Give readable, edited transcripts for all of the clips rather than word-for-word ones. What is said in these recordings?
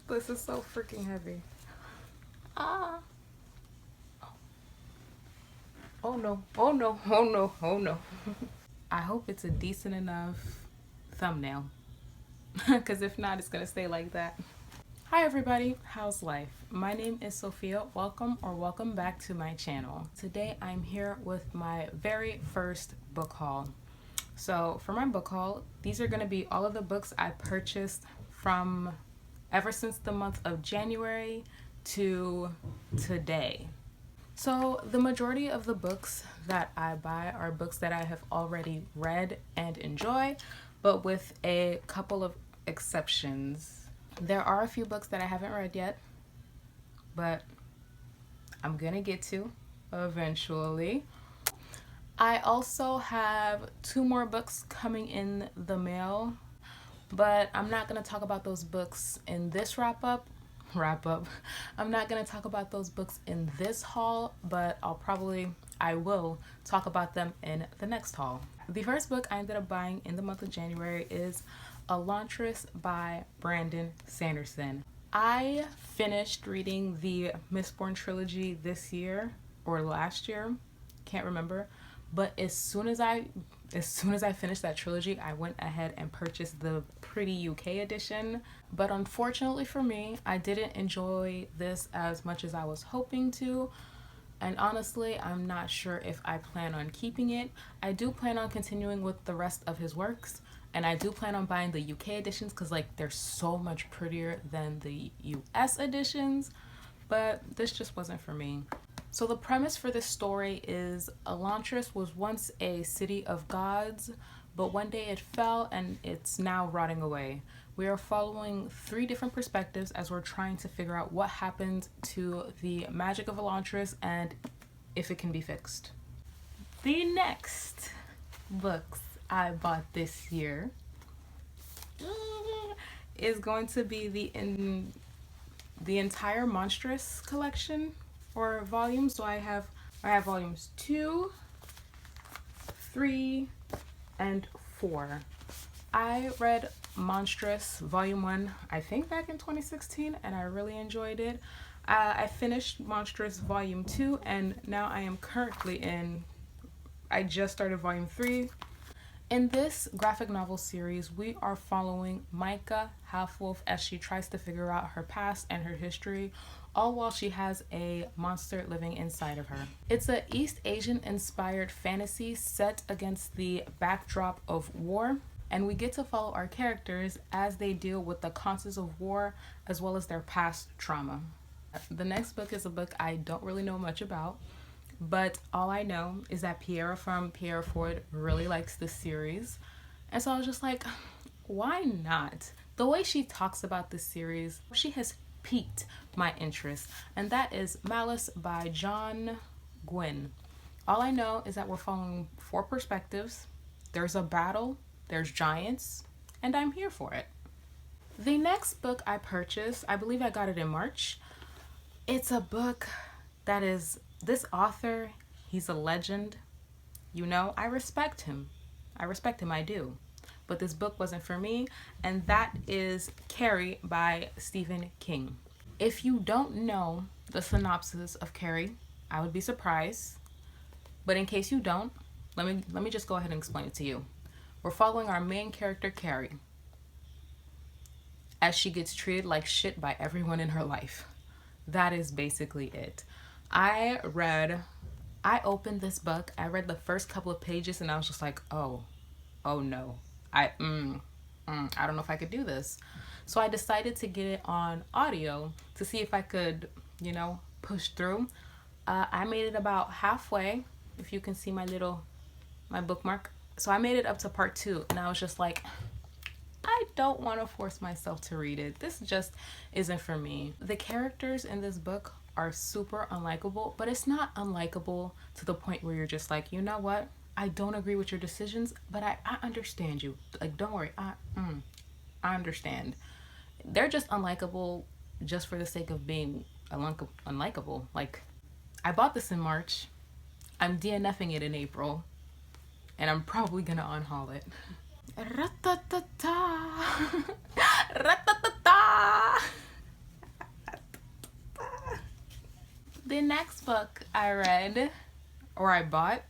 This is so freaking heavy. Ah. Oh no. Oh no. Oh no. Oh no. I hope it's a decent enough thumbnail. Because if not, it's going to stay like that. Hi everybody, how's life? My name is Sophia. Welcome back to my channel. Today I'm here with my very first book haul. So for my book haul, these are going to be all of the books I purchased from ever since the month of January to today. So the majority of the books that I buy are books that I have already read and enjoy, but with a couple of exceptions. There are a few books that I haven't read yet, but I'm gonna get to eventually. I also have 2 more books coming in the mail, but I'm not gonna talk about those books in this wrap up. I'm not gonna talk about those books in this haul, but I will talk about them in the next haul. The first book I ended up buying in the month of January is Elantras by Brandon Sanderson. I finished reading the Mistborn trilogy this year or last year, can't remember, but as soon as I finished that trilogy, I went ahead and purchased the Pretty UK edition. But unfortunately for me, I didn't enjoy this as much as I was hoping to. And honestly, I'm not sure if I plan on keeping it. I do plan on continuing with the rest of his works. And I do plan on buying the UK editions because they're so much prettier than the US editions. But this just wasn't for me. So the premise for this story is Elantras was once a city of gods, but one day it fell and it's now rotting away. We are following 3 different perspectives as we're trying to figure out what happened to the magic of Elantras and if it can be fixed. The next books I bought this year is going to be the entire Monstrous collection or volumes. So I have volumes 2, 3, and 4. I read Monstrous Volume 1, I think back in 2016, and I really enjoyed it. I finished Monstrous Volume 2, and now I just started Volume 3. In this graphic novel series, we are following Micah Halfwolf as she tries to figure out her past and her history, all while she has a monster living inside of her. It's an East Asian inspired fantasy set against the backdrop of war, and we get to follow our characters as they deal with the consequences of war as well as their past trauma. The next book is a book I don't really know much about, but all I know is that Piera from Pierre Ford really likes this series. And so I was just like, why not? The way she talks about this series, she has piqued my interest. And that is Malice by John Gwynne. All I know is that we're following 4 perspectives. There's a battle, there's giants, and I'm here for it. The next book I purchased, I believe I got it in March. It's a book that is this author, he's a legend. I respect him. I do. But this book wasn't for me, and that is Carrie by Stephen King. If you don't know the synopsis of Carrie, I would be surprised. But in case you don't, let me just go ahead and explain it to you. We're following our main character, Carrie, as she gets treated like shit by everyone in her life. That is basically it. I opened this book, I read the first couple of pages, and I was just like, oh no. I don't know if I could do this. So I decided to get it on audio to see if I could, push through. I made it about halfway, if you can see my bookmark. So I made it up to part 2, and I was just like, I don't want to force myself to read it. This just isn't for me. The characters in this book are super unlikable, but it's not unlikable to the point where you're just like, you know what? I don't agree with your decisions, but I understand you. Don't worry. I understand. They're just unlikable just for the sake of being unlikable. I bought this in March. I'm DNFing it in April, and I'm probably gonna unhaul it. Ra-ta-ta-ta. Ra-ta-ta-ta. The next book I read, or I bought,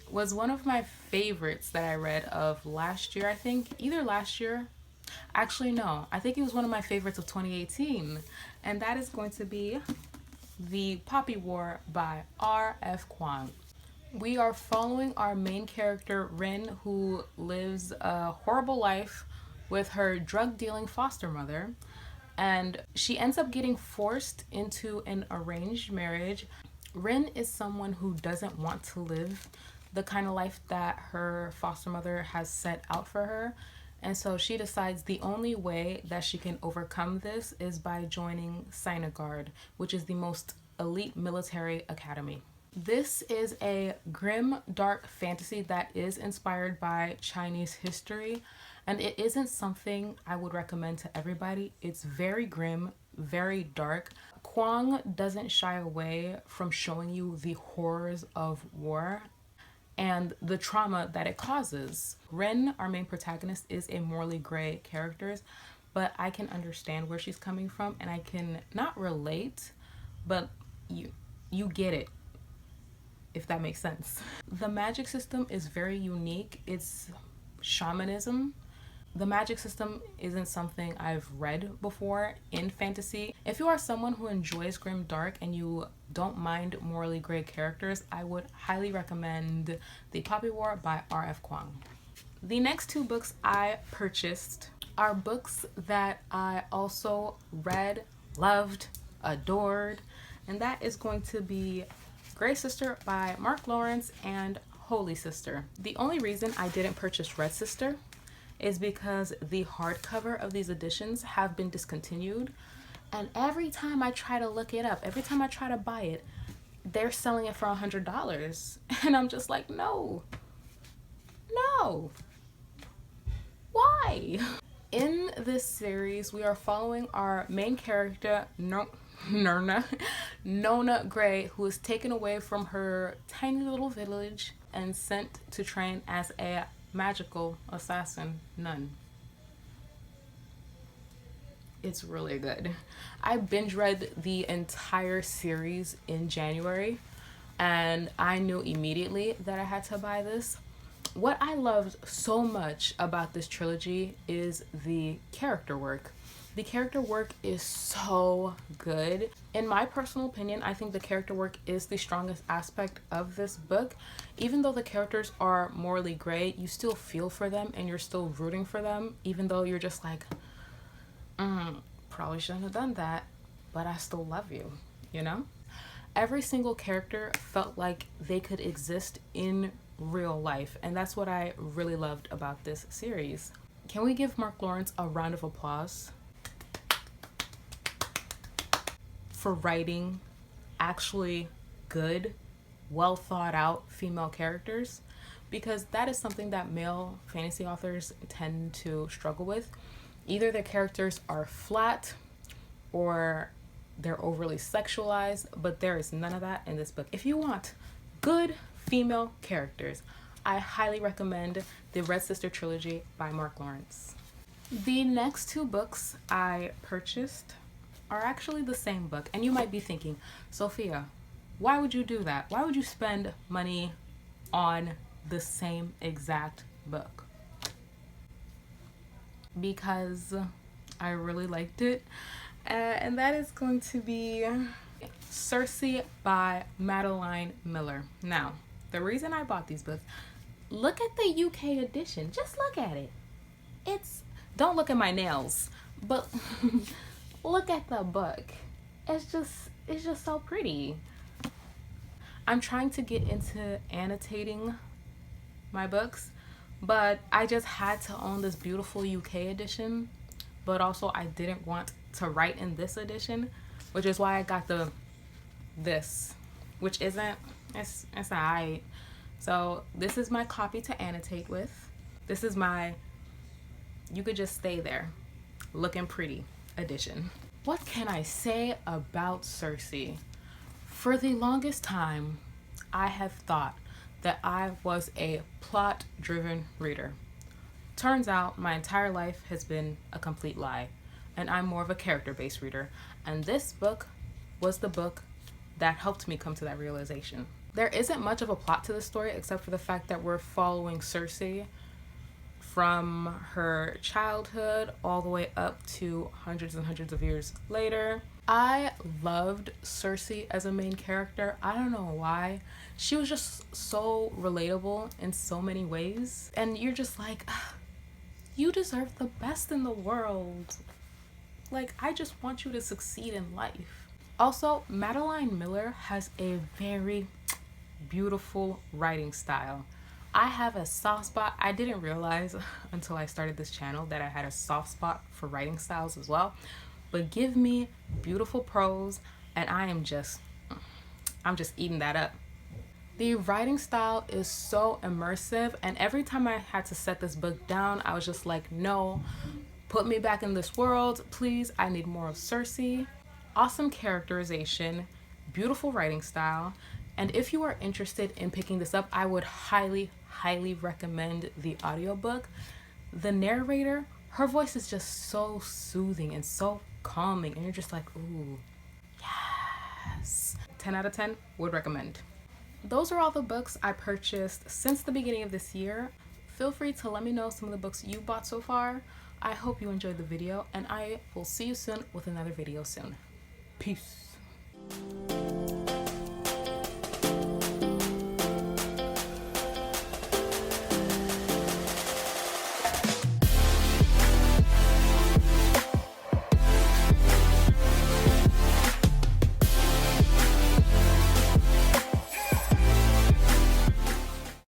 was one of my favorites that I read of last year, I think. Either last year. Actually, no. I think it was one of my favorites of 2018. And that is going to be The Poppy War by R.F. Kuang. We are following our main character, Rin, who lives a horrible life with her drug dealing foster mother. And she ends up getting forced into an arranged marriage. Rin is someone who doesn't want to live the kind of life that her foster mother has set out for her. And so she decides the only way that she can overcome this is by joining Sinagard, which is the most elite military academy. This is a grim, dark fantasy that is inspired by Chinese history, and it isn't something I would recommend to everybody. It's very grim, very dark. Kuang doesn't shy away from showing you the horrors of war and the trauma that it causes. Ren, our main protagonist, is a morally gray character, but I can understand where she's coming from, and I can not relate, but you get it, if that makes sense. The magic system is very unique. It's shamanism. The magic system isn't something I've read before in fantasy. If you are someone who enjoys grim dark and you don't mind morally gray characters, I would highly recommend The Poppy War by R.F. Kuang. The next two books I purchased are books that I also read, loved, adored, and that is going to be Grey Sister by Mark Lawrence and Holy Sister. The only reason I didn't purchase Red Sister is because the hardcover of these editions have been discontinued, and every time I try to look it up, every time I try to buy it, they're selling it for $100, and I'm just like, no, why? In this series, we are following our main character, Nona Gray, who is taken away from her tiny little village and sent to train as a magical assassin nun. It's really good. I binge read the entire series in January, and I knew immediately that I had to buy this. What I loved so much about this trilogy is the character work. The character work is so good. In my personal opinion, I think the character work is the strongest aspect of this book. Even though the characters are morally gray, you still feel for them and you're still rooting for them, even though you're just like, probably shouldn't have done that, but I still love you, you know? Every single character felt like they could exist in real life, and that's what I really loved about this series. Can we give Mark Lawrence a round of applause for writing actually good, well thought out female characters? Because that is something that male fantasy authors tend to struggle with. Either their characters are flat or they're overly sexualized, but there is none of that in this book. If you want good female characters, I highly recommend the Red Sister trilogy by Mark Lawrence. The next two books I purchased are actually the same book, and you might be thinking, Sophia, why would you do that? Why would you spend money on the same exact book? Because I really liked it, and that is going to be Cersei by Madeline Miller. Now, the reason I bought these books, look at the UK edition. Just look at it. Don't look at my nails, but look at the book. It's just so pretty. I'm trying to get into annotating my books, but I just had to own this beautiful UK edition, but also I didn't want to write in this edition, which is why I got this, which isn't, it's alright. So this is my copy to annotate with. This is my, you could just stay there, looking pretty edition. What can I say about Cersei? For the longest time, I have thought that I was a plot-driven reader. Turns out my entire life has been a complete lie, and I'm more of a character-based reader. And this book was the book that helped me come to that realization. There isn't much of a plot to the story except for the fact that we're following Cersei from her childhood all the way up to hundreds and hundreds of years later. I loved Cersei as a main character. I don't know why. She was just so relatable in so many ways. And you're just like, you deserve the best in the world. Like, I just want you to succeed in life. Also, Madeline Miller has a very beautiful writing style. I have a soft spot. I didn't realize until I started this channel that I had a soft spot for writing styles as well. But give me beautiful prose and I'm just eating that up. The writing style is so immersive, and every time I had to set this book down, I was just like, no, put me back in this world, please. I need more of Cersei. Awesome characterization, beautiful writing style. And if you are interested in picking this up, I would highly recommend the audiobook. The narrator, her voice is just so soothing and so calming, and you're just like, ooh, yes. 10 out of 10 would recommend. Those are all the books I purchased since the beginning of this year. Feel free to let me know some of the books you bought so far. I hope you enjoyed the video, and I will see you soon with another video soon. Peace.